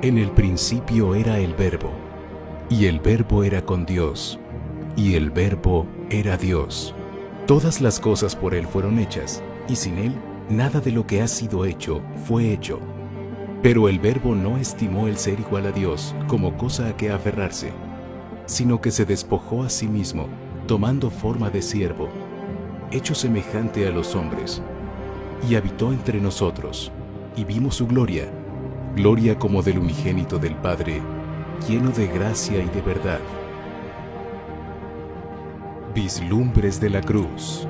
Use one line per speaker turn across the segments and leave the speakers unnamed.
En el principio era el Verbo, y el Verbo era con Dios, y el Verbo era Dios. Todas las cosas por Él fueron hechas, y sin Él, nada de lo que ha sido hecho fue hecho. Pero el Verbo no estimó el ser igual a Dios como cosa a que aferrarse, sino que se despojó a sí mismo, tomando forma de siervo, hecho semejante a los hombres, y habitó entre nosotros, y vimos su gloria, gloria como del unigénito del Padre, lleno de gracia y de verdad. Vislumbres de la cruz.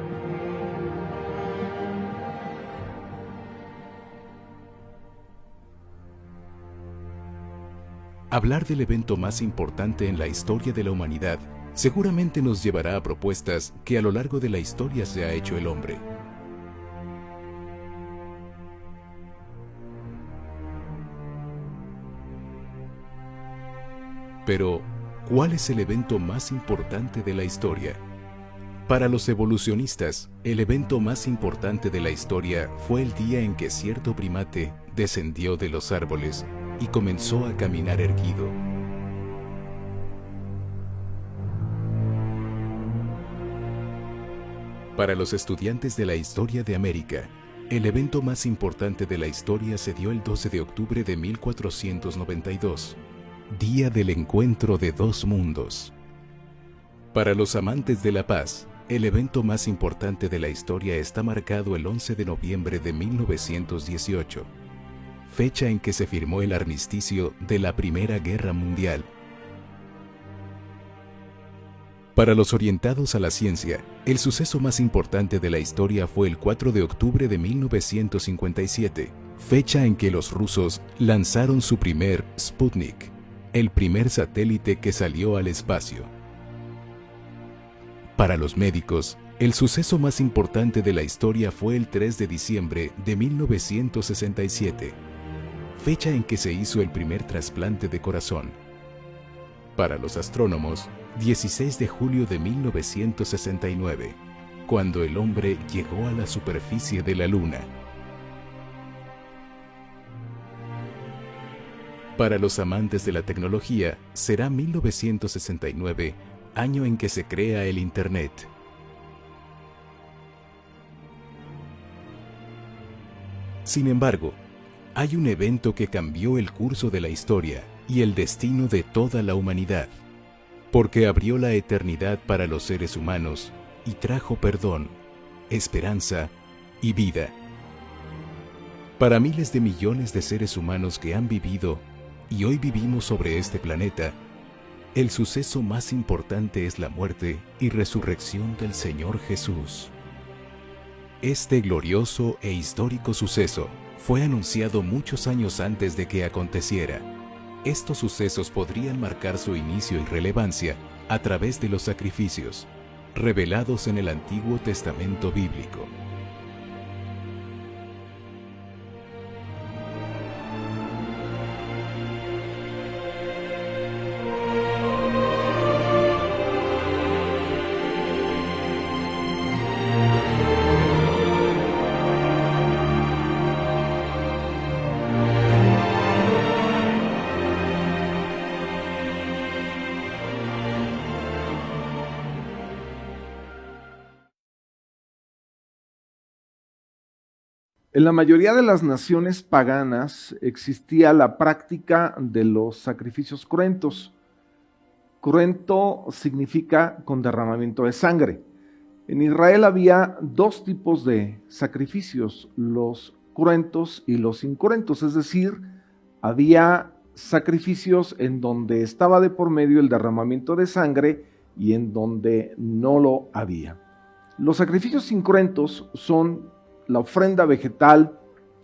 Hablar del evento más importante en la historia de la humanidad seguramente nos llevará a propuestas que a lo largo de la historia se ha hecho el hombre. Pero, ¿cuál es el evento más importante de la historia? Para los evolucionistas, el evento más importante de la historia fue el día en que cierto primate descendió de los árboles y comenzó a caminar erguido. Para los estudiantes de la historia de América, el evento más importante de la historia se dio el 12 de octubre de 1492, día del encuentro de dos mundos. Para los amantes de la paz, el evento más importante de la historia está marcado el 11 de noviembre de 1918, fecha en que se firmó el armisticio de la Primera Guerra Mundial. Para los orientados a la ciencia, el suceso más importante de la historia fue el 4 de octubre de 1957, fecha en que los rusos lanzaron su primer Sputnik, el primer satélite que salió al espacio. Para los médicos, el suceso más importante de la historia fue el 3 de diciembre de 1967, fecha en que se hizo el primer trasplante de corazón. Para los astrónomos, 16 de julio de 1969, cuando el hombre llegó a la superficie de la Luna. Para los amantes de la tecnología, será 1969, año en que se crea el Internet. Sin embargo, hay un evento que cambió el curso de la historia y el destino de toda la humanidad, porque abrió la eternidad para los seres humanos y trajo perdón, esperanza y vida. Para miles de millones de seres humanos que han vivido y hoy vivimos sobre este planeta, el suceso más importante es la muerte y resurrección del Señor Jesús. Este glorioso e histórico suceso fue anunciado muchos años antes de que aconteciera. Estos sucesos podrían marcar su inicio y relevancia a través de los sacrificios, revelados en el Antiguo Testamento bíblico.
En la mayoría de las naciones paganas existía la práctica de los sacrificios cruentos. Cruento significa con derramamiento de sangre. En Israel había dos tipos de sacrificios, los cruentos y los incruentos, es decir, había sacrificios en donde estaba de por medio el derramamiento de sangre y en donde no lo había. Los sacrificios incruentos son la ofrenda vegetal,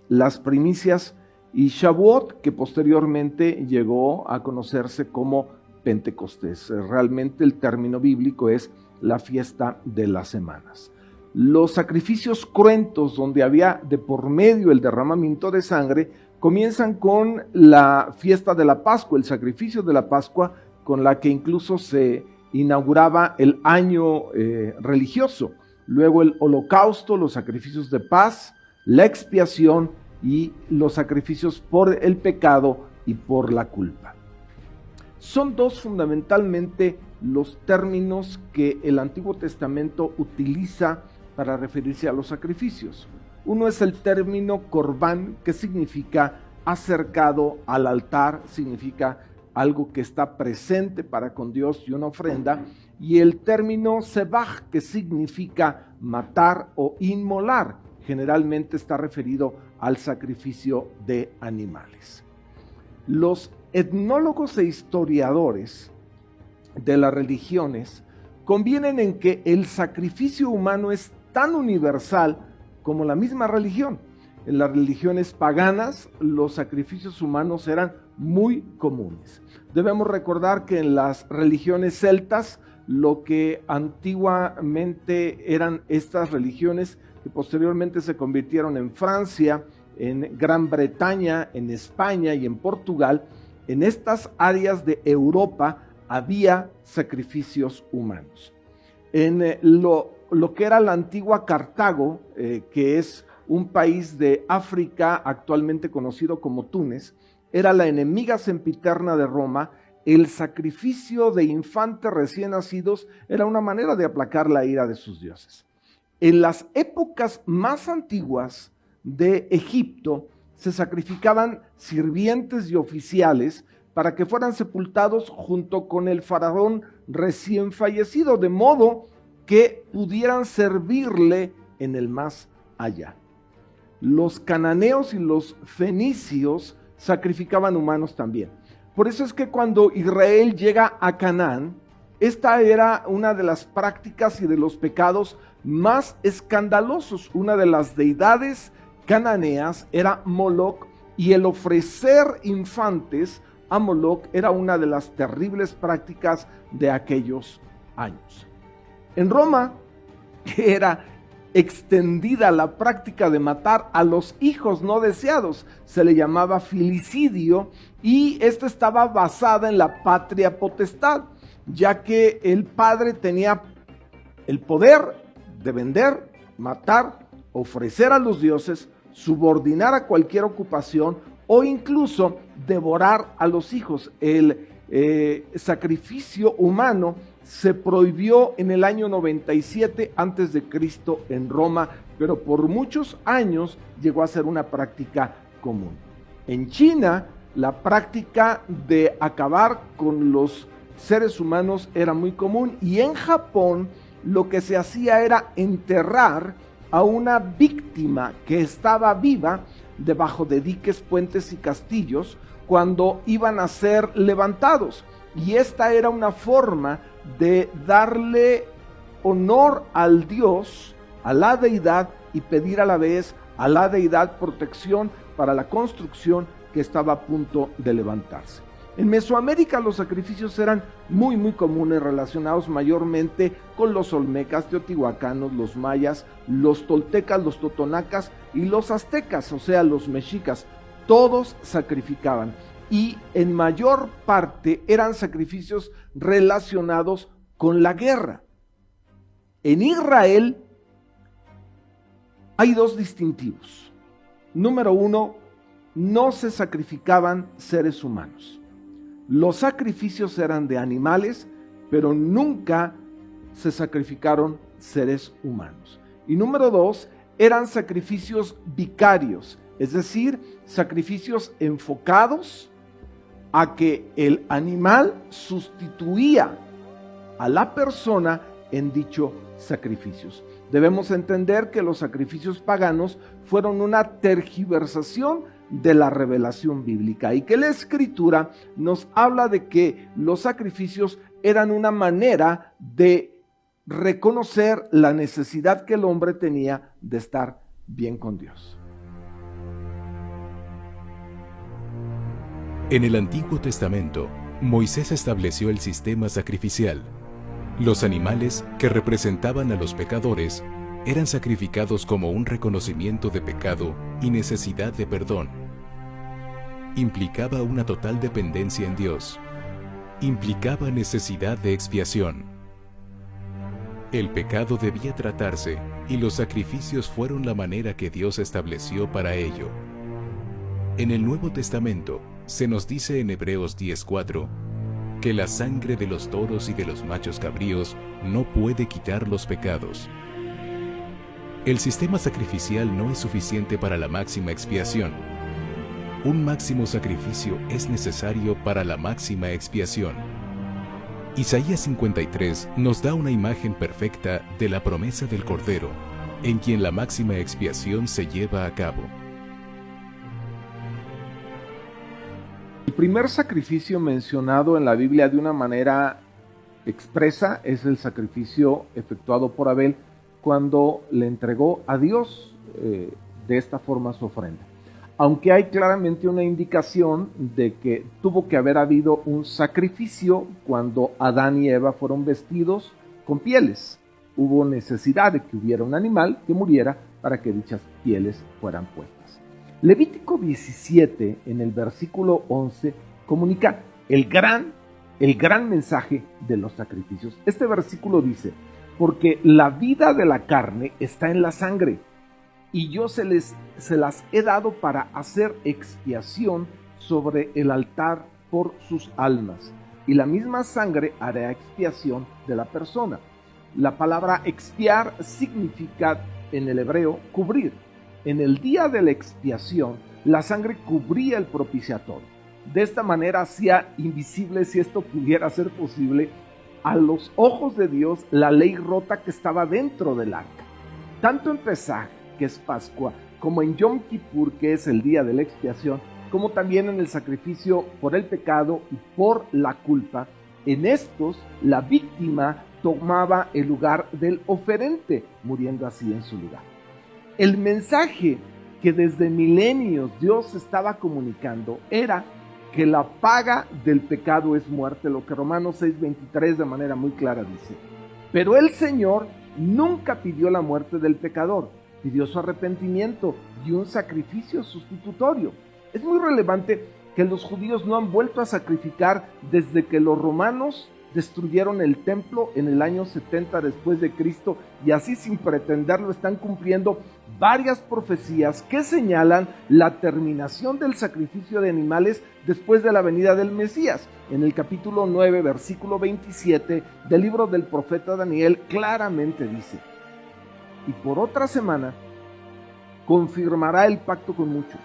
las primicias y Shavuot, que posteriormente llegó a conocerse como Pentecostés. Realmente el término bíblico es la fiesta de las semanas. Los sacrificios cruentos, donde había de por medio el derramamiento de sangre, comienzan con la fiesta de la Pascua, el sacrificio de la Pascua, con la que incluso se inauguraba el año religioso. Luego el holocausto, los sacrificios de paz, la expiación y los sacrificios por el pecado y por la culpa. Son dos fundamentalmente los términos que el Antiguo Testamento utiliza para referirse a los sacrificios. Uno es el término corbán, que significa acercado al altar, significa algo que está presente para con Dios y una ofrenda, y el término sebaj, que significa matar o inmolar, generalmente está referido al sacrificio de animales. Los etnólogos e historiadores de las religiones convienen en que el sacrificio humano es tan universal como la misma religión. En las religiones paganas, los sacrificios humanos eran muy comunes. Debemos recordar que en las religiones celtas, lo que antiguamente eran estas religiones, que posteriormente se convirtieron en Francia, en Gran Bretaña, en España y en Portugal, en estas áreas de Europa había sacrificios humanos. En lo que era la antigua Cartago, que es un país de África actualmente conocido como Túnez, era la enemiga sempiterna de Roma. El sacrificio de infantes recién nacidos era una manera de aplacar la ira de sus dioses. En las épocas más antiguas de Egipto se sacrificaban sirvientes y oficiales para que fueran sepultados junto con el faraón recién fallecido, de modo que pudieran servirle en el más allá. Los cananeos y los fenicios sacrificaban humanos también. Por eso es que cuando Israel llega a Canaán, esta era una de las prácticas y de los pecados más escandalosos. Una de las deidades cananeas era Moloc, y el ofrecer infantes a Moloc era una de las terribles prácticas de aquellos años. En Roma, que era extendida la práctica de matar a los hijos no deseados, se le llamaba filicidio, y esta estaba basada en la patria potestad, ya que el padre tenía el poder de vender, matar, ofrecer a los dioses, subordinar a cualquier ocupación o incluso devorar a los hijos. El sacrificio humano se prohibió en el año 97 antes de Cristo en Roma, pero por muchos años llegó a ser una práctica común. En China, la práctica de acabar con los seres humanos era muy común, y en Japón lo que se hacía era enterrar a una víctima que estaba viva debajo de diques, puentes y castillos cuando iban a ser levantados, y esta era una forma de darle honor al Dios, a la deidad, y pedir a la vez a la deidad protección para la construcción que estaba a punto de levantarse. En Mesoamérica los sacrificios eran muy comunes, relacionados mayormente con los olmecas, teotihuacanos, los mayas, los toltecas, los totonacas y los aztecas, o sea, los mexicas. Todos sacrificaban, y en mayor parte eran sacrificios relacionados con la guerra. En Israel hay dos distintivos. Número uno, no se sacrificaban seres humanos. Los sacrificios eran de animales, pero nunca se sacrificaron seres humanos. Y número dos, eran sacrificios vicarios, es decir, sacrificios enfocados a que el animal sustituía a la persona en dichos sacrificios. Debemos entender que los sacrificios paganos fueron una tergiversación de la revelación bíblica, y que la Escritura nos habla de que los sacrificios eran una manera de reconocer la necesidad que el hombre tenía de estar bien con Dios.
En el Antiguo Testamento, Moisés estableció el sistema sacrificial. Los animales, que representaban a los pecadores, eran sacrificados como un reconocimiento de pecado y necesidad de perdón. Implicaba una total dependencia en Dios. Implicaba necesidad de expiación. El pecado debía tratarse, y los sacrificios fueron la manera que Dios estableció para ello. En el Nuevo Testamento, Se nos dice en Hebreos 10:4 que la sangre de los toros y de los machos cabríos no puede quitar los pecados. El sistema sacrificial no es suficiente para la máxima expiación. Un máximo sacrificio es necesario para la máxima expiación. Isaías 53 nos da una imagen perfecta de la promesa del Cordero, en quien la máxima expiación se lleva a cabo.
El primer sacrificio mencionado en la Biblia de una manera expresa es el sacrificio efectuado por Abel cuando le entregó a Dios de esta forma su ofrenda. Aunque hay claramente una indicación de que tuvo que haber habido un sacrificio cuando Adán y Eva fueron vestidos con pieles. Hubo necesidad de que hubiera un animal que muriera para que dichas pieles fueran puestas. Levítico 17, en el versículo 11, comunica el gran mensaje de los sacrificios. Este versículo dice: porque la vida de la carne está en la sangre, y yo se las he dado para hacer expiación sobre el altar por sus almas, y la misma sangre hará expiación de la persona. La palabra expiar significa en el hebreo cubrir. En el día de la expiación, la sangre cubría el propiciatorio. De esta manera hacía invisible, si esto pudiera ser posible, a los ojos de Dios la ley rota que estaba dentro del arca. Tanto en Pesaj, que es Pascua, como en Yom Kippur, que es el día de la expiación, como también en el sacrificio por el pecado y por la culpa, en estos la víctima tomaba el lugar del oferente, muriendo así en su lugar. El mensaje que desde milenios Dios estaba comunicando era que la paga del pecado es muerte, lo que Romanos 6:23 de manera muy clara dice. Pero el Señor nunca pidió la muerte del pecador, pidió su arrepentimiento y un sacrificio sustitutorio. Es muy relevante que los judíos no han vuelto a sacrificar desde que los romanos destruyeron el templo en el año 70 después de Cristo, y así sin pretenderlo están cumpliendo varias profecías que señalan la terminación del sacrificio de animales después de la venida del Mesías. En el capítulo 9, versículo 27 del libro del profeta Daniel claramente dice: y por otra semana confirmará el pacto con muchos.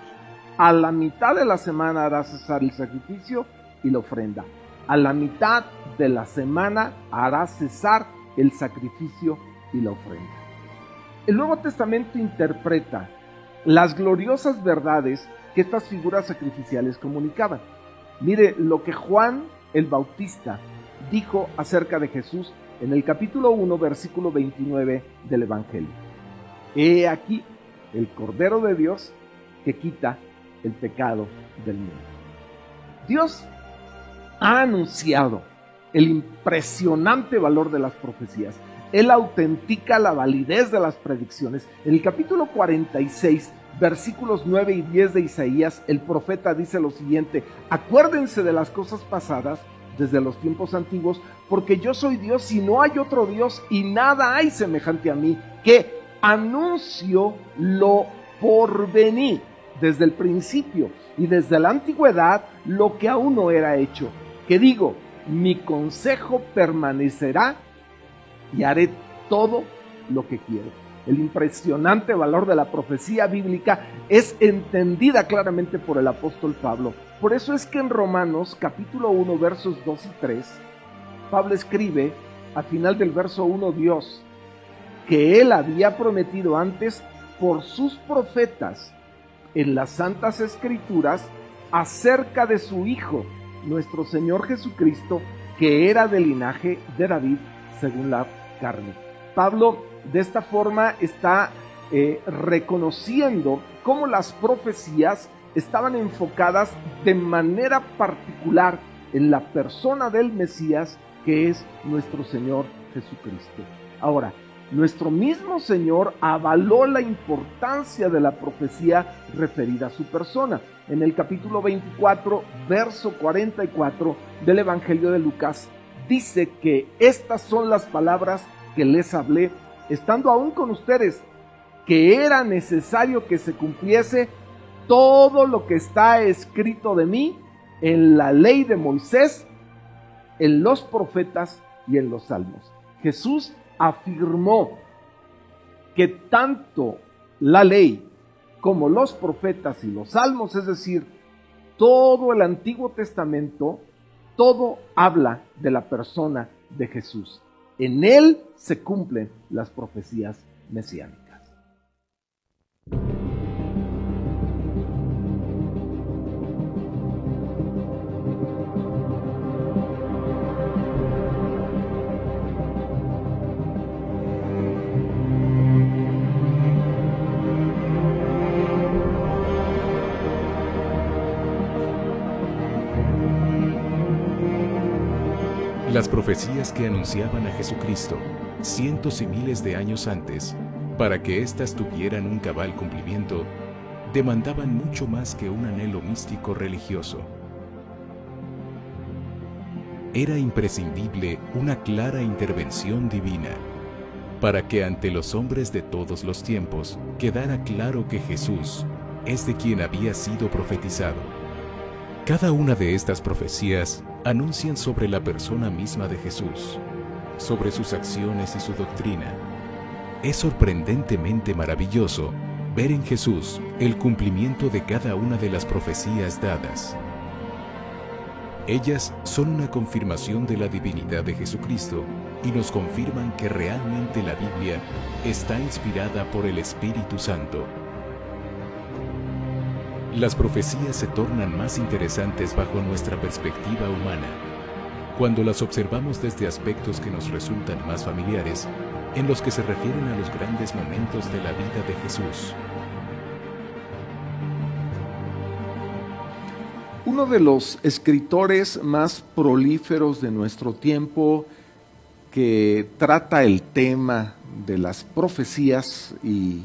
A la mitad de la semana hará cesar el sacrificio y la ofrenda. A la mitad de la semana hará cesar el sacrificio y la ofrenda. El Nuevo Testamento interpreta las gloriosas verdades que estas figuras sacrificiales comunicaban. Mire lo que Juan el Bautista dijo acerca de Jesús en el capítulo 1, versículo 29 del Evangelio. He aquí el Cordero de Dios que quita el pecado del mundo. Dios ha anunciado el impresionante valor de las profecías. Él autentica la validez de las predicciones. En el capítulo 46, versículos 9 y 10 de Isaías, el profeta dice lo siguiente: acuérdense de las cosas pasadas desde los tiempos antiguos, porque yo soy Dios y no hay otro Dios, y nada hay semejante a mí, que anuncio lo por venir desde el principio y desde la antigüedad lo que aún no era hecho, que digo, mi consejo permanecerá y haré todo lo que quiero. El impresionante valor de la profecía bíblica es entendida claramente por el apóstol Pablo. Por eso es que en Romanos capítulo 1 versos 2 y 3, Pablo escribe al final del verso 1, Dios, que él había prometido antes por sus profetas en las santas escrituras acerca de su Hijo, nuestro Señor Jesucristo, que era del linaje de David según la carne. Pablo de esta forma está reconociendo cómo las profecías estaban enfocadas de manera particular en la persona del Mesías, que es nuestro Señor Jesucristo. Ahora, nuestro mismo Señor avaló la importancia de la profecía referida a su persona. En el capítulo 24, verso 44 del Evangelio de Lucas, dice que estas son las palabras que les hablé, estando aún con ustedes, que era necesario que se cumpliese todo lo que está escrito de mí en la ley de Moisés, en los profetas y en los salmos. Jesús afirmó que tanto la ley como los profetas y los salmos, es decir, todo el Antiguo Testamento, todo habla de la persona de Jesús. En él se cumplen las profecías mesiánicas.
Las profecías que anunciaban a Jesucristo cientos y miles de años antes, para que éstas tuvieran un cabal cumplimiento, demandaban mucho más que un anhelo místico religioso. Era imprescindible una clara intervención divina, para que ante los hombres de todos los tiempos quedara claro que Jesús es de quien había sido profetizado. Cada una de estas profecías anuncian sobre la persona misma de Jesús, sobre sus acciones y su doctrina. Es sorprendentemente maravilloso ver en Jesús el cumplimiento de cada una de las profecías dadas. Ellas son una confirmación de la divinidad de Jesucristo y nos confirman que realmente la Biblia está inspirada por el Espíritu Santo. Las profecías se tornan más interesantes bajo nuestra perspectiva humana, cuando las observamos desde aspectos que nos resultan más familiares, en los que se refieren a los grandes momentos de la vida de Jesús.
Uno de los escritores más prolíferos de nuestro tiempo, que trata el tema de las profecías y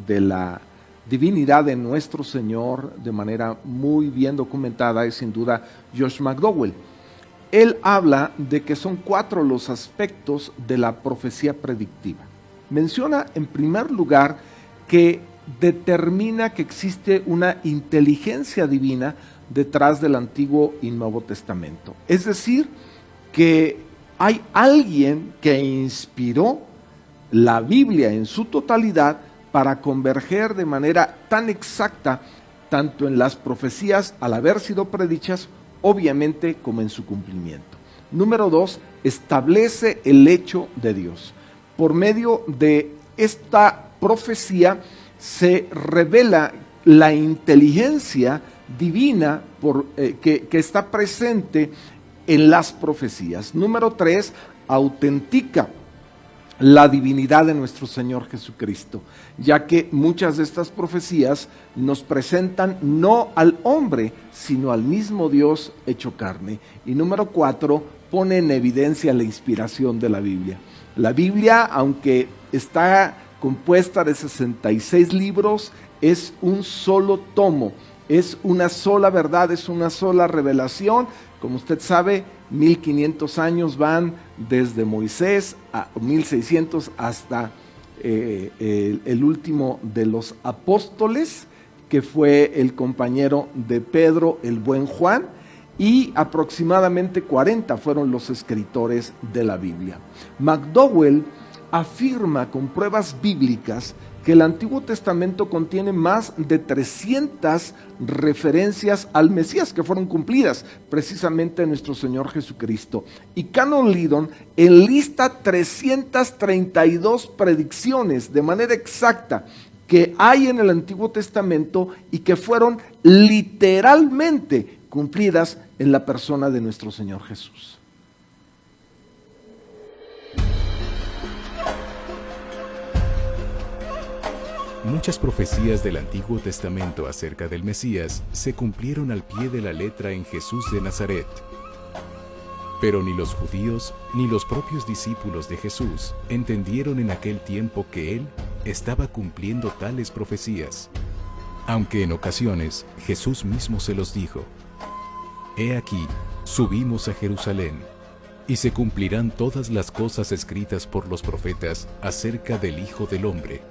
de la divinidad de nuestro Señor de manera muy bien documentada, es sin duda Josh McDowell. Él habla de que son 4 los aspectos de la profecía predictiva. Menciona en primer lugar que determina que existe una inteligencia divina detrás del Antiguo y Nuevo Testamento. Es decir, que hay alguien que inspiró la Biblia en su totalidad para converger de manera tan exacta tanto en las profecías al haber sido predichas, obviamente, como en su cumplimiento. Número 2, establece el hecho de Dios. Por medio de esta profecía se revela la inteligencia divina que está presente en las profecías. Número 3, autentica la divinidad de nuestro Señor Jesucristo, ya que muchas de estas profecías nos presentan no al hombre, sino al mismo Dios hecho carne. Y número 4, pone en evidencia la inspiración de la Biblia. La Biblia, aunque está compuesta de 66 libros, es un solo tomo, es una sola verdad, es una sola revelación. Como usted sabe, 1500 años van desde Moisés a 1600 hasta el último de los apóstoles, que fue el compañero de Pedro, el buen Juan, y aproximadamente 40 fueron los escritores de la Biblia. McDowell afirma con pruebas bíblicas que el Antiguo Testamento contiene más de 300 referencias al Mesías que fueron cumplidas precisamente en nuestro Señor Jesucristo. Y Canon Liddon enlista 332 predicciones de manera exacta que hay en el Antiguo Testamento y que fueron literalmente cumplidas en la persona de nuestro Señor Jesús.
Muchas profecías del Antiguo Testamento acerca del Mesías se cumplieron al pie de la letra en Jesús de Nazaret. Pero ni los judíos ni los propios discípulos de Jesús entendieron en aquel tiempo que Él estaba cumpliendo tales profecías, aunque en ocasiones Jesús mismo se los dijo: «He aquí, subimos a Jerusalén, y se cumplirán todas las cosas escritas por los profetas acerca del Hijo del Hombre».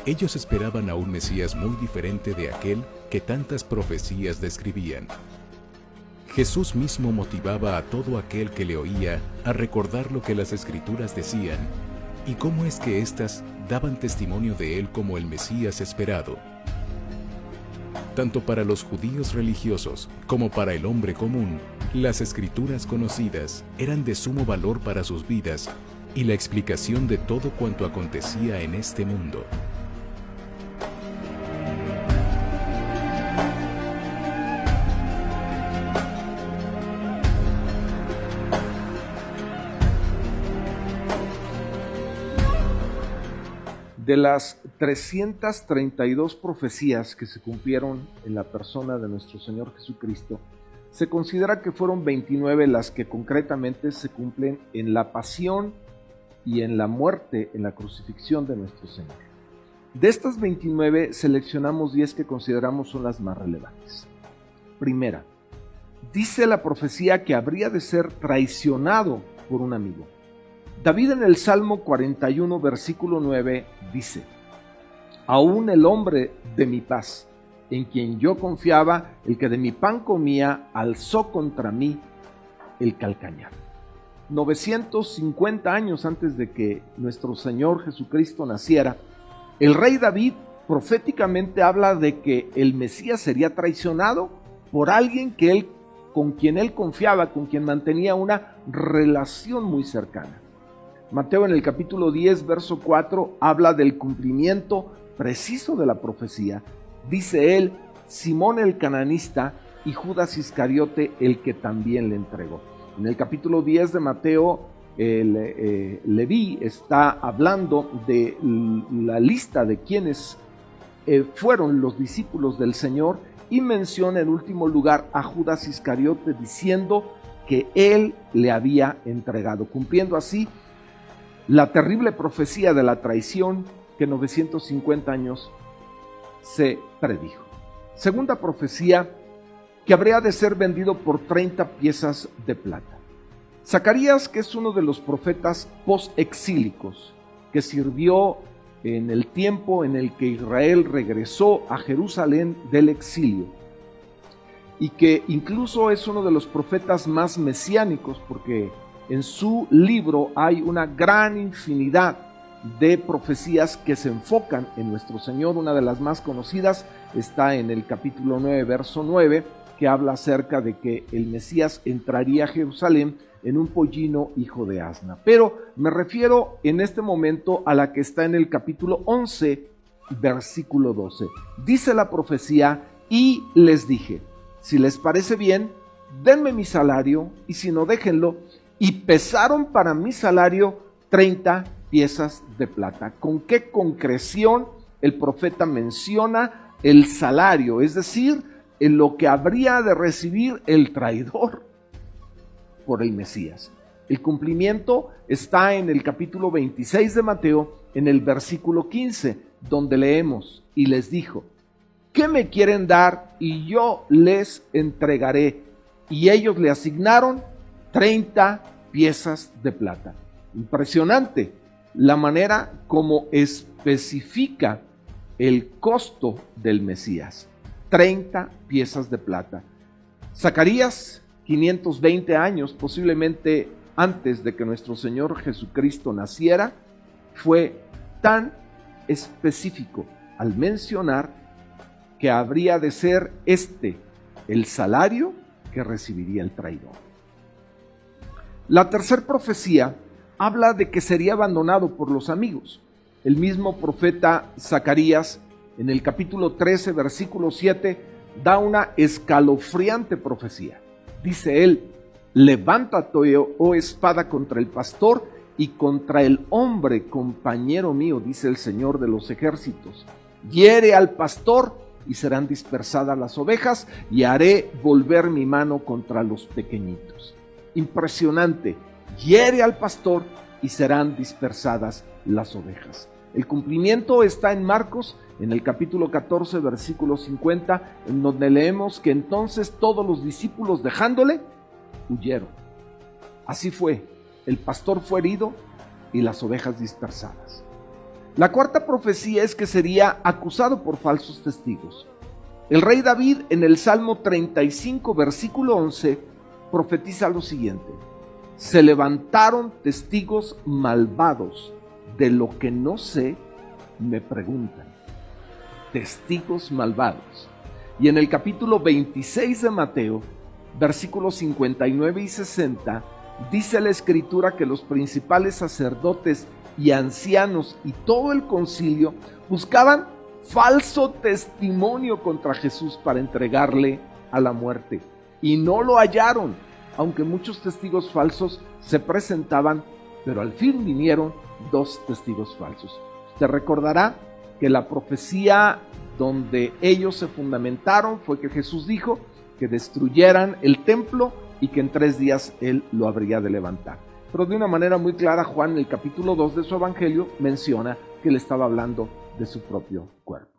Ellos esperaban a un Mesías muy diferente de aquel que tantas profecías describían. Jesús mismo motivaba a todo aquel que le oía a recordar lo que las Escrituras decían y cómo es que éstas daban testimonio de él como el Mesías esperado. Tanto para los judíos religiosos como para el hombre común, las Escrituras conocidas eran de sumo valor para sus vidas y la explicación de todo cuanto acontecía en este mundo.
De las 332 profecías que se cumplieron en la persona de nuestro Señor Jesucristo, se considera que fueron 29 las que concretamente se cumplen en la pasión y en la muerte, en la crucifixión de nuestro Señor. De estas 29 seleccionamos 10 que consideramos son las más relevantes. Primera, dice la profecía que habría de ser traicionado por un amigo. David en el Salmo 41, versículo 9, dice: aún el hombre de mi paz, en quien yo confiaba, el que de mi pan comía, alzó contra mí el calcañar. 950 años antes de que nuestro Señor Jesucristo naciera, el rey David proféticamente habla de que el Mesías sería traicionado por alguien con quien él confiaba, con quien mantenía una relación muy cercana. Mateo en el capítulo 10, verso 4, habla del cumplimiento preciso de la profecía. Dice él: Simón el cananista y Judas Iscariote el que también le entregó. En el capítulo 10 de Mateo, Leví está hablando de la lista de quienes fueron los discípulos del Señor y menciona en último lugar a Judas Iscariote diciendo que él le había entregado, cumpliendo así la terrible profecía de la traición que 950 años se predijo. Segunda profecía, que habría de ser vendido por 30 piezas de plata. Zacarías, que es uno de los profetas post-exílicos, que sirvió en el tiempo en el que Israel regresó a Jerusalén del exilio, y que incluso es uno de los profetas más mesiánicos, porque en su libro hay una gran infinidad de profecías que se enfocan en nuestro Señor. Una de las más conocidas está en el capítulo 9, verso 9, que habla acerca de que el Mesías entraría a Jerusalén en un pollino hijo de asna. Pero me refiero en este momento a la que está en el capítulo 11, versículo 12. Dice la profecía: y les dije, si les parece bien, denme mi salario, y si no, déjenlo. Y pesaron para mi salario 30 piezas de plata. ¿Con qué concreción el profeta menciona el salario? Es decir, en lo que habría de recibir el traidor por el Mesías. El cumplimiento está en el capítulo 26 de Mateo, en el versículo 15, donde leemos: y les dijo, ¿qué me quieren dar? Y yo les entregaré. Y ellos le asignaron 30 piezas de plata. Impresionante la manera como especifica el costo del Mesías. 30 piezas de plata. Zacarías, 520 años, posiblemente antes de que nuestro Señor Jesucristo naciera, fue tan específico al mencionar que habría de ser el salario que recibiría el traidor. La tercera profecía habla de que sería abandonado por los amigos. El mismo profeta Zacarías, en el capítulo 13, versículo 7, da una escalofriante profecía. Dice él: levántate, oh espada, contra el pastor y contra el hombre compañero mío, dice el Señor de los ejércitos. Hiere al pastor y serán dispersadas las ovejas, y haré volver mi mano contra los pequeñitos. Impresionante. Hiere al pastor y serán dispersadas las ovejas. El cumplimiento está en Marcos, en el capítulo 14, versículo 50, en donde leemos que entonces todos los discípulos, dejándole, huyeron. Así fue. El pastor fue herido y las ovejas dispersadas. La cuarta profecía es que sería acusado por falsos testigos. El rey David en el Salmo 35, versículo 11, profetiza lo siguiente: se levantaron testigos malvados, de lo que no sé me preguntan. Testigos malvados. Y en el capítulo 26 de Mateo, versículos 59 y 60, dice la Escritura que los principales sacerdotes y ancianos y todo el concilio buscaban falso testimonio contra Jesús para entregarle a la muerte, y no lo hallaron, aunque muchos testigos falsos se presentaban, pero al fin vinieron 2 testigos falsos. Usted recordará que la profecía donde ellos se fundamentaron fue que Jesús dijo que destruyeran el templo y que en 3 días Él lo habría de levantar. Pero de una manera muy clara, Juan en el capítulo 2 de su evangelio menciona que Él estaba hablando de su propio cuerpo.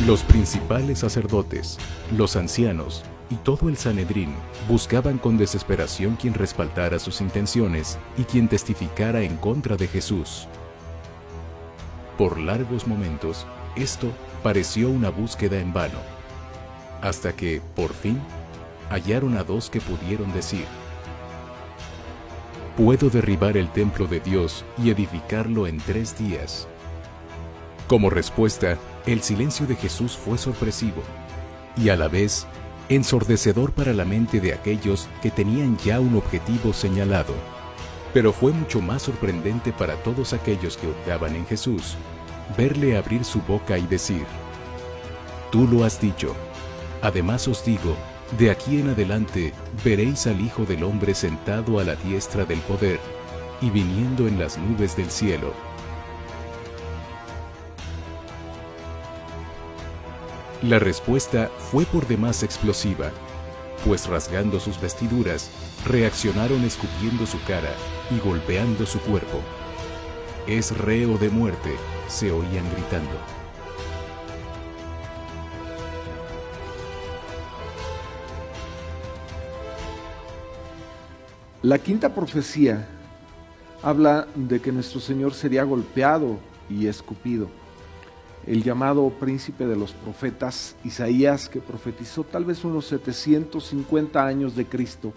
Los principales sacerdotes, los ancianos y todo el Sanedrín buscaban con desesperación quien respaldara sus intenciones y quien testificara en contra de Jesús. Por largos momentos, esto pareció una búsqueda en vano, hasta que, por fin, hallaron a 2 que pudieron decir: puedo derribar el templo de Dios y edificarlo en 3 días. Como respuesta, el silencio de Jesús fue sorpresivo y a la vez ensordecedor para la mente de aquellos que tenían ya un objetivo señalado. Pero fue mucho más sorprendente para todos aquellos que hurgaban en Jesús verle abrir su boca y decir: tú lo has dicho. Además os digo, de aquí en adelante veréis al Hijo del Hombre sentado a la diestra del poder y viniendo en las nubes del cielo. La respuesta fue por demás explosiva, pues rasgando sus vestiduras, reaccionaron escupiendo su cara y golpeando su cuerpo. Es reo de muerte, se oían gritando.
La quinta profecía habla de que nuestro Señor sería golpeado y escupido. El llamado príncipe de los profetas, Isaías, que profetizó tal vez unos 750 años de Cristo,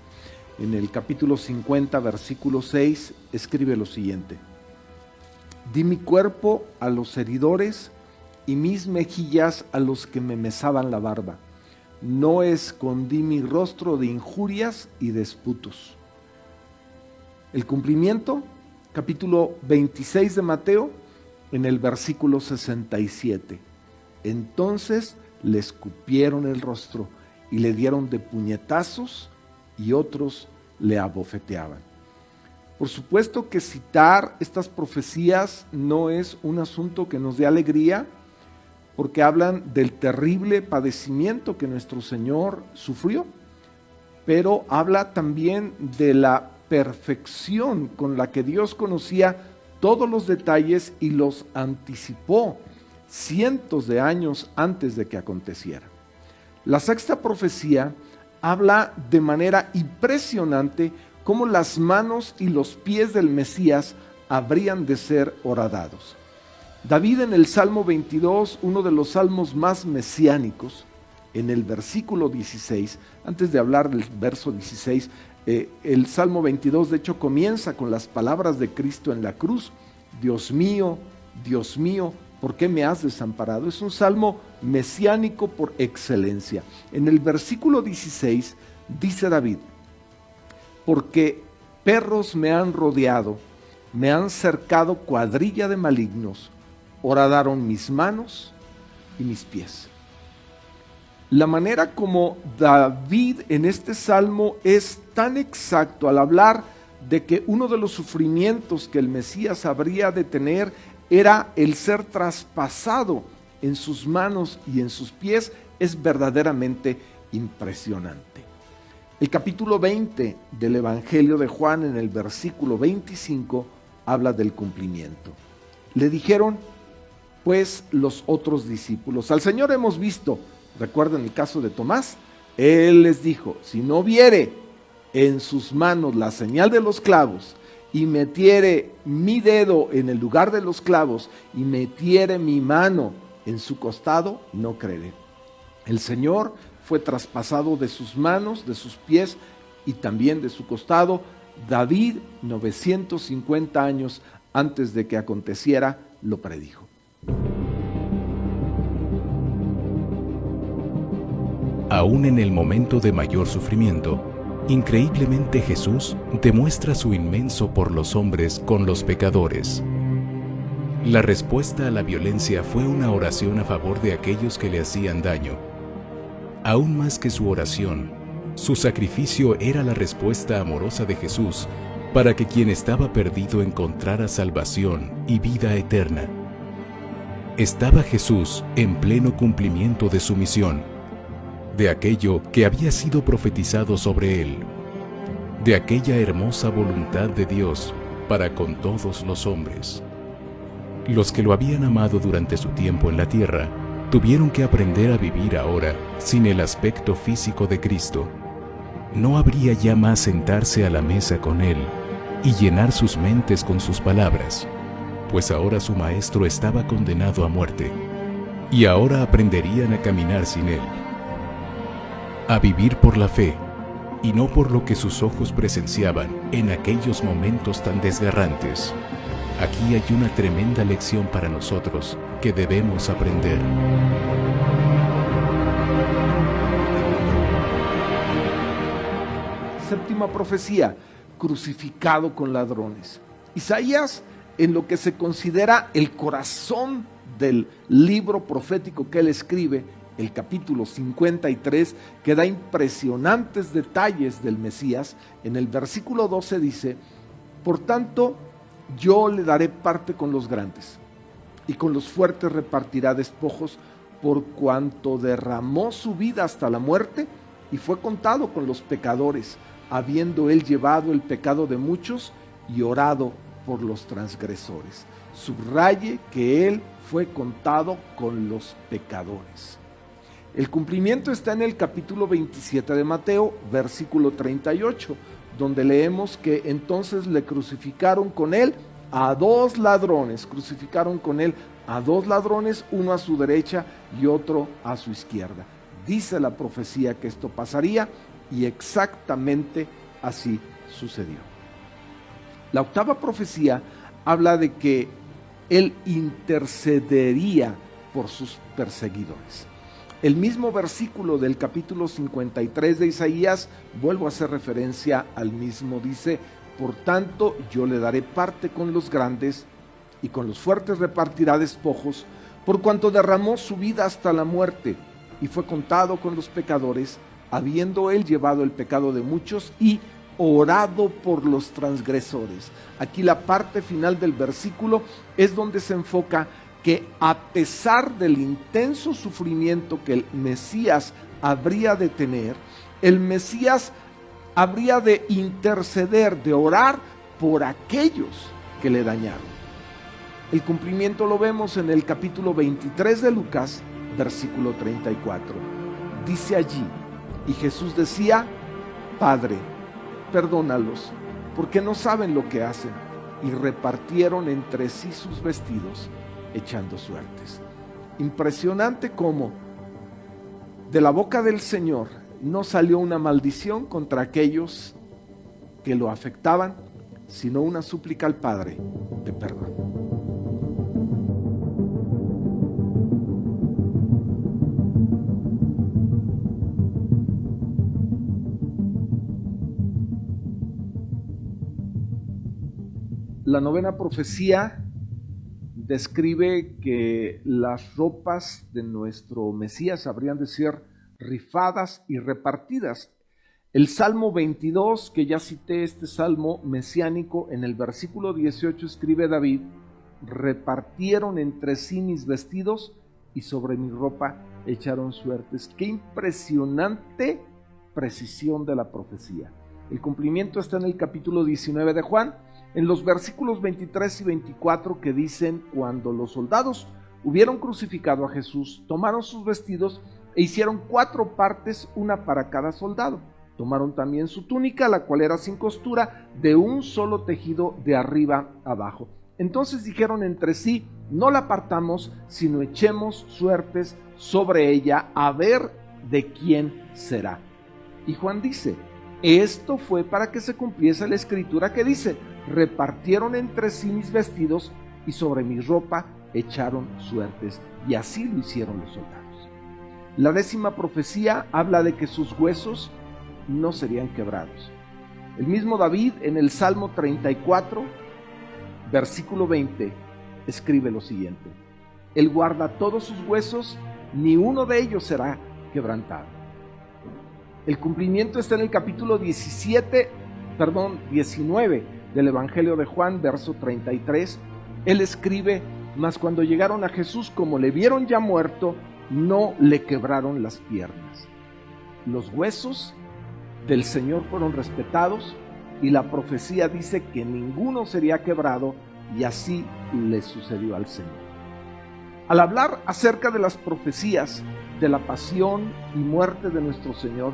en el capítulo 50, versículo 6, escribe lo siguiente: di mi cuerpo a los heridores y mis mejillas a los que me mesaban la barba. No escondí mi rostro de injurias y disputos. El cumplimiento, capítulo 26 de Mateo, en el versículo 67. Entonces le escupieron el rostro y le dieron de puñetazos y otros le abofeteaban. Por supuesto que citar estas profecías no es un asunto que nos dé alegría, porque hablan del terrible padecimiento que nuestro Señor sufrió, pero habla también de la perfección con la que Dios conocía todos los detalles y los anticipó cientos de años antes de que aconteciera. La sexta profecía habla de manera impresionante cómo las manos y los pies del Mesías habrían de ser horadados. David en el Salmo 22, uno de los salmos más mesiánicos, en el versículo 16, antes de hablar del verso 16, el Salmo 22 de hecho comienza con las palabras de Cristo en la cruz: Dios mío, ¿por qué me has desamparado? Es un salmo mesiánico por excelencia. En el versículo 16 dice David: porque perros me han rodeado, me han cercado cuadrilla de malignos, horadaron mis manos y mis pies. La manera como David en este salmo es tan exacto al hablar de que uno de los sufrimientos que el Mesías habría de tener era el ser traspasado en sus manos y en sus pies, es verdaderamente impresionante. El capítulo 20 del Evangelio de Juan, en el versículo 25, habla del cumplimiento. Le dijeron pues los otros discípulos: al Señor hemos visto. ¿Recuerdan el caso de Tomás? Él les dijo: si no viere en sus manos la señal de los clavos y metiere mi dedo en el lugar de los clavos y metiere mi mano en su costado, no creeré. El Señor fue traspasado de sus manos, de sus pies y también de su costado. David, 950 años antes de que aconteciera, lo predijo.
Aún en el momento de mayor sufrimiento, increíblemente Jesús demuestra su inmenso por los hombres con los pecadores. La respuesta a la violencia fue una oración a favor de aquellos que le hacían daño. Aún más que su oración, su sacrificio era la respuesta amorosa de Jesús para que quien estaba perdido encontrara salvación y vida eterna. Estaba Jesús en pleno cumplimiento de su misión, de aquello que había sido profetizado sobre él, de aquella hermosa voluntad de Dios para con todos los hombres. Los que lo habían amado durante su tiempo en la tierra tuvieron que aprender a vivir ahora sin el aspecto físico de Cristo. No habría ya más sentarse a la mesa con Él y llenar sus mentes con sus palabras, pues ahora su Maestro estaba condenado a muerte, y ahora aprenderían a caminar sin Él, a vivir por la fe, y no por lo que sus ojos presenciaban en aquellos momentos tan desgarrantes. Aquí hay una tremenda lección para nosotros que debemos aprender.
Séptima profecía, crucificado con ladrones. Isaías, en lo que se considera el corazón del libro profético que él escribe, el capítulo 53, que da impresionantes detalles del Mesías. En el versículo 12 dice: por tanto, yo le daré parte con los grandes, y con los fuertes repartirá despojos, por cuanto derramó su vida hasta la muerte, y fue contado con los pecadores, habiendo él llevado el pecado de muchos y orado por los transgresores. Subraye que él fue contado con los pecadores. El cumplimiento está en el capítulo 27 de Mateo, versículo 38, donde leemos que entonces le crucificaron con él a dos ladrones, uno a su derecha y otro a su izquierda. Dice la profecía que esto pasaría, y exactamente así sucedió. La octava profecía habla de que él intercedería por sus perseguidores. El mismo versículo del capítulo 53 de Isaías, vuelvo a hacer referencia al mismo, dice: por tanto, yo le daré parte con los grandes, y con los fuertes repartirá despojos, por cuanto derramó su vida hasta la muerte, y fue contado con los pecadores, habiendo él llevado el pecado de muchos y orado por los transgresores. Aquí la parte final del versículo es donde se enfoca que a pesar del intenso sufrimiento que el Mesías habría de tener, el Mesías habría de interceder, de orar por aquellos que le dañaron. El cumplimiento lo vemos en el capítulo 23 de Lucas, versículo 34. Dice allí: y Jesús decía: Padre, perdónalos, porque no saben lo que hacen. Y repartieron entre sí sus vestidos, echando suertes. Impresionante cómo de la boca del Señor no salió una maldición contra aquellos que lo afectaban, sino una súplica al Padre de perdón. La novena profecía describe que las ropas de nuestro Mesías habrían de ser rifadas y repartidas. El Salmo 22, que ya cité, este salmo mesiánico, en el versículo 18 escribe David: repartieron entre sí mis vestidos y sobre mi ropa echaron suertes. Qué impresionante precisión de la profecía. El cumplimiento está en el capítulo 19 de Juan, en los versículos 23 y 24, que dicen: cuando los soldados hubieron crucificado a Jesús, tomaron sus vestidos e hicieron 4 partes, una para cada soldado. Tomaron también su túnica, la cual era sin costura, de un solo tejido de arriba abajo. Entonces dijeron entre sí: no la partamos, sino echemos suertes sobre ella, a ver de quién será. Y Juan dice: esto fue para que se cumpliese la escritura que dice: repartieron entre sí mis vestidos y sobre mi ropa echaron suertes. Y así lo hicieron los soldados. La 10ª profecía habla de que sus huesos no serían quebrados. El mismo David, en el Salmo 34, versículo 20, escribe lo siguiente: Él guarda todos sus huesos, ni uno de ellos será quebrantado. El cumplimiento está en el capítulo 19 del Evangelio de Juan, verso 33. Él escribe: mas cuando llegaron a Jesús, como le vieron ya muerto, no le quebraron las piernas. Los huesos del Señor fueron respetados, y la profecía dice que ninguno sería quebrado, y así le sucedió al Señor. Al hablar acerca de las profecías de la pasión y muerte de nuestro Señor,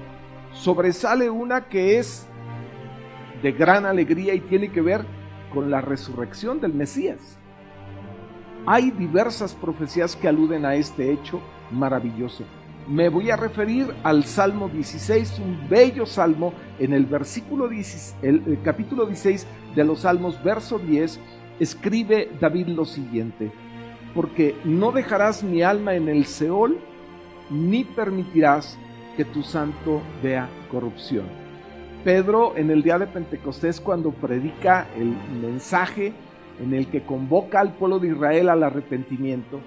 sobresale una que es de gran alegría y tiene que ver con la resurrección del Mesías. Hay diversas profecías que aluden a este hecho maravilloso. Me voy a referir al Salmo 16, un bello salmo. En el capítulo 16 de los Salmos, verso 10, escribe David lo siguiente: porque no dejarás mi alma en el Seol, ni permitirás que tu santo vea corrupción. Pedro, en el día de Pentecostés, cuando predica el mensaje en el que convoca al pueblo de Israel al arrepentimiento,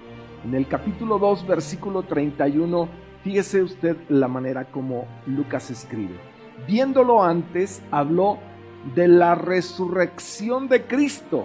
en el capítulo 2, versículo 31, fíjese usted la manera como Lucas escribe. Viéndolo antes, habló de la resurrección de Cristo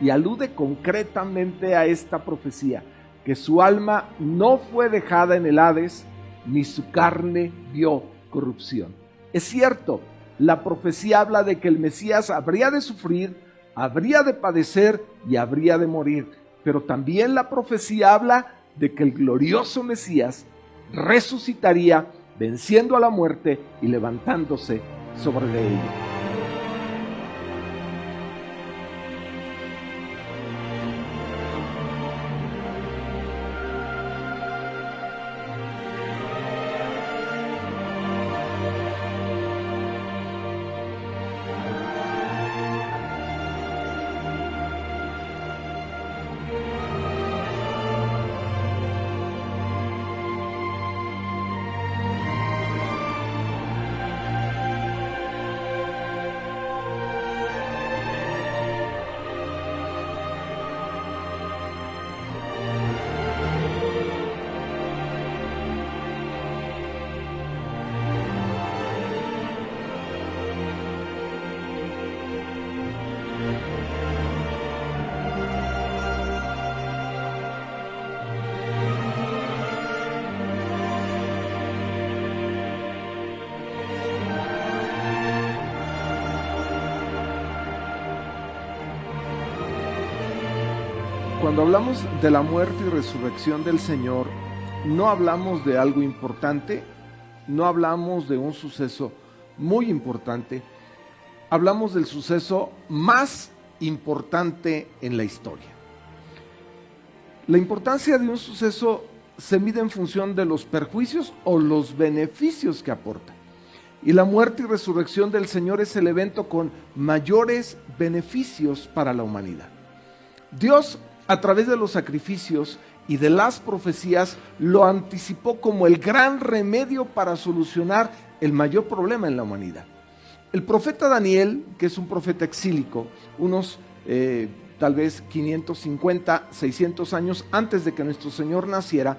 y alude concretamente a esta profecía, que su alma no fue dejada en el Hades, ni su carne vio corrupción. Es cierto, la profecía habla de que el Mesías habría de sufrir, habría de padecer y habría de morir, pero también la profecía habla de que el glorioso Mesías resucitaría, venciendo a la muerte y levantándose sobre de ella. Cuando hablamos de la muerte y resurrección del Señor, no hablamos de algo importante, no hablamos de un suceso muy importante, hablamos del suceso más importante en la historia. La importancia de un suceso se mide en función de los perjuicios o los beneficios que aporta. Y la muerte y resurrección del Señor es el evento con mayores beneficios para la humanidad. Dios, a través de los sacrificios y de las profecías, lo anticipó como el gran remedio para solucionar el mayor problema en la humanidad. El profeta Daniel, que es un profeta exílico, unos tal vez 550, 600 años antes de que nuestro Señor naciera,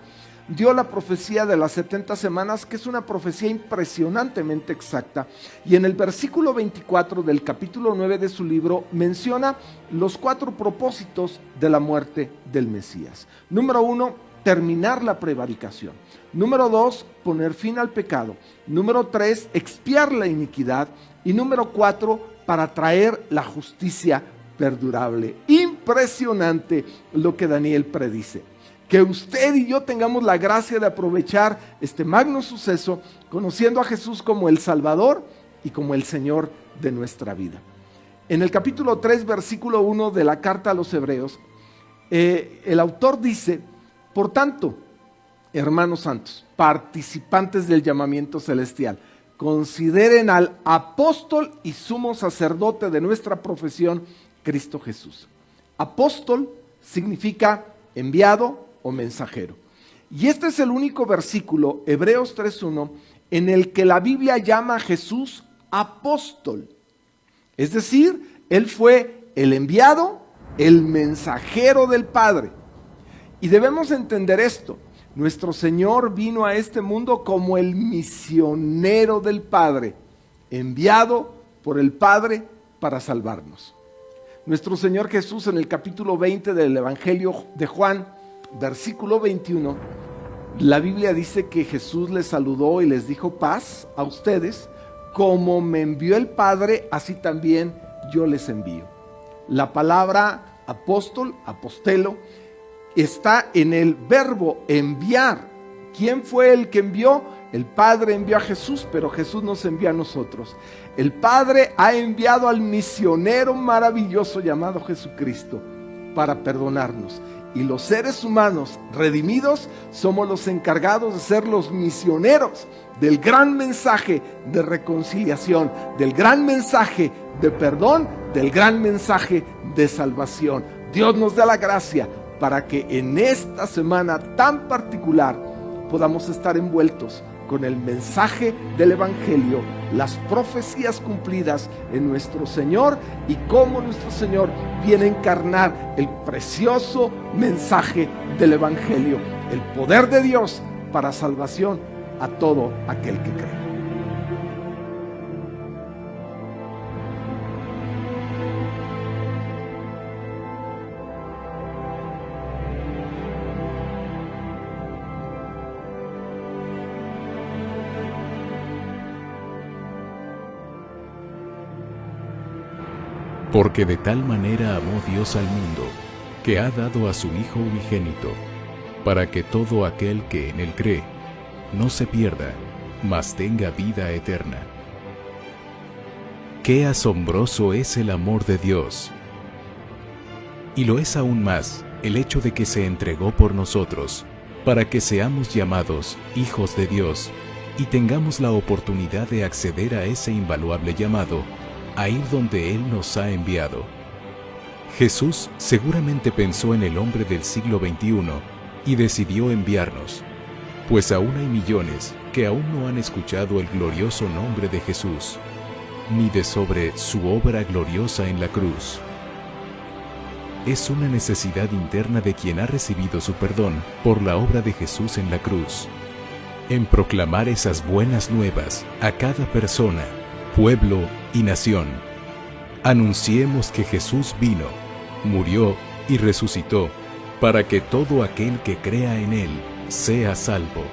dio la profecía de las 70 semanas, que es una profecía impresionantemente exacta, y en el versículo 24 del capítulo 9 de su libro menciona los 4 propósitos de la muerte del Mesías. Número 1, terminar la prevaricación. Número 2, poner fin al pecado. Número 3, expiar la iniquidad. Y número 4, para traer la justicia perdurable. Impresionante lo que Daniel predice. Que usted y yo tengamos la gracia de aprovechar este magno suceso, conociendo a Jesús como el Salvador y como el Señor de nuestra vida. En el capítulo 3, versículo 1 de la carta a los Hebreos, el autor dice: por tanto, hermanos santos, participantes del llamamiento celestial, consideren al apóstol y sumo sacerdote de nuestra profesión, Cristo Jesús. Apóstol significa enviado o mensajero. Y este es el único versículo, Hebreos 3:1, en el que la Biblia llama a Jesús apóstol. Es decir, él fue el enviado, el mensajero del Padre. Y debemos entender esto: nuestro Señor vino a este mundo como el misionero del Padre, enviado por el Padre para salvarnos. Nuestro Señor Jesús, en el capítulo 20 del Evangelio de Juan, versículo 21, la Biblia dice que Jesús les saludó y les dijo: paz a ustedes, como me envió el Padre, así también yo les envío. La palabra apóstol, apostelo, está en el verbo enviar. ¿Quién fue el que envió? El Padre envió a Jesús, pero Jesús nos envió a nosotros. El Padre ha enviado al misionero maravilloso llamado Jesucristo para perdonarnos. Y los seres humanos redimidos somos los encargados de ser los misioneros del gran mensaje de reconciliación, del gran mensaje de perdón, del gran mensaje de salvación. Dios nos da la gracia para que en esta semana tan particular podamos estar envueltos con el mensaje del Evangelio, las profecías cumplidas en nuestro Señor y cómo nuestro Señor viene a encarnar el precioso mensaje del Evangelio, el poder de Dios para salvación a todo aquel que cree.
Porque de tal manera amó Dios al mundo, que ha dado a su Hijo unigénito, para que todo aquel que en él cree no se pierda, mas tenga vida eterna. ¡Qué asombroso es el amor de Dios! Y lo es aún más el hecho de que se entregó por nosotros, para que seamos llamados hijos de Dios y tengamos la oportunidad de acceder a ese invaluable llamado, a ir donde Él nos ha enviado. Jesús seguramente pensó en el hombre del siglo XXI y decidió enviarnos, pues aún hay millones que aún no han escuchado el glorioso nombre de Jesús, ni de sobre su obra gloriosa en la cruz. Es una necesidad interna de quien ha recibido su perdón por la obra de Jesús en la cruz, en proclamar esas buenas nuevas a cada persona, pueblo y nación. Anunciemos que Jesús vino, murió y resucitó, para que todo aquel que crea en Él sea salvo.